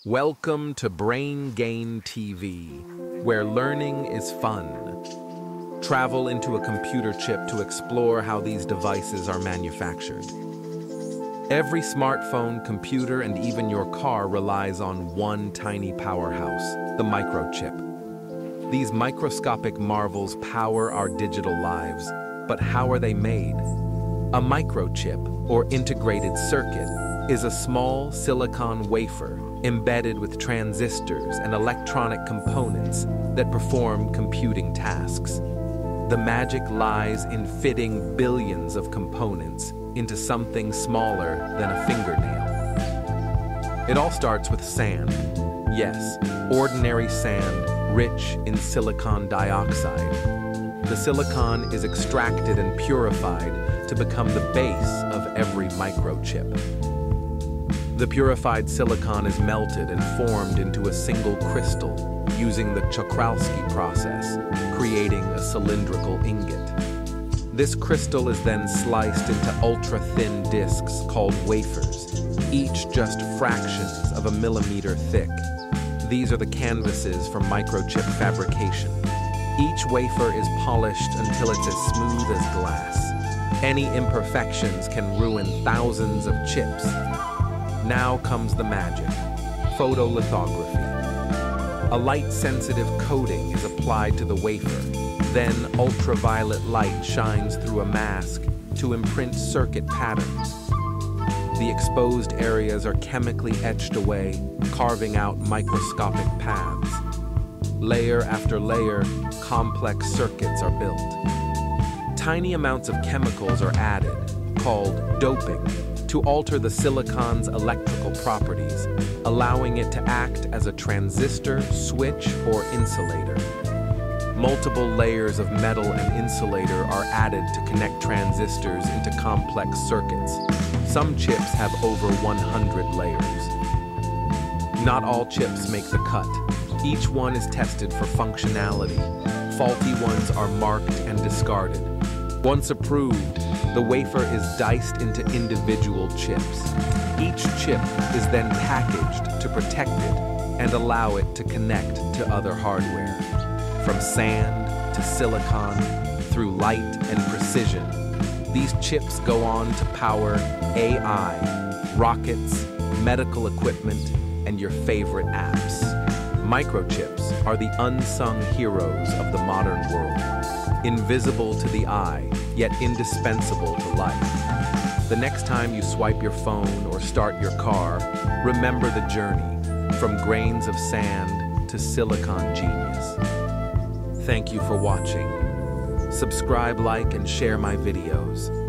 Welcome to Brain Gain TV, where learning is fun. Travel into a computer chip to explore how these devices are manufactured. Every smartphone, computer, and even your car relies on one tiny powerhouse, the microchip. These microscopic marvels power our digital lives, but how are they made? A microchip, or integrated circuit, is a small silicon wafer embedded with transistors and electronic components that perform computing tasks. The magic lies in fitting billions of components into something smaller than a fingernail. It all starts with sand. Yes, ordinary sand, rich in silicon dioxide. The silicon is extracted and purified to become the base of every microchip. The purified silicon is melted and formed into a single crystal using the Czochralski process, creating a cylindrical ingot. This crystal is then sliced into ultra-thin discs called wafers, each just fractions of a millimeter thick. These are the canvases for microchip fabrication. Each wafer is polished until it's as smooth as glass. Any imperfections can ruin thousands of chips. Now comes the magic, photolithography. A light-sensitive coating is applied to the wafer. Then ultraviolet light shines through a mask to imprint circuit patterns. The exposed areas are chemically etched away, carving out microscopic paths. Layer after layer, complex circuits are built. Tiny amounts of chemicals are added, called doping, to alter the silicon's electrical properties, allowing it to act as a transistor, switch, or insulator. Multiple layers of metal and insulator are added to connect transistors into complex circuits. Some chips have over 100 layers. Not all chips make the cut. Each one is tested for functionality. Faulty ones are marked and discarded. Once approved, the wafer is diced into individual chips. Each chip is then packaged to protect it and allow it to connect to other hardware. From sand to silicon, through light and precision, these chips go on to power AI, rockets, medical equipment, and your favorite apps. Microchips are the unsung heroes of the modern world. Invisible to the eye, yet indispensable to life. The next time you swipe your phone or start your car, remember the journey from grains of sand to silicon genius. Thank you for watching. Subscribe, like, and share my videos.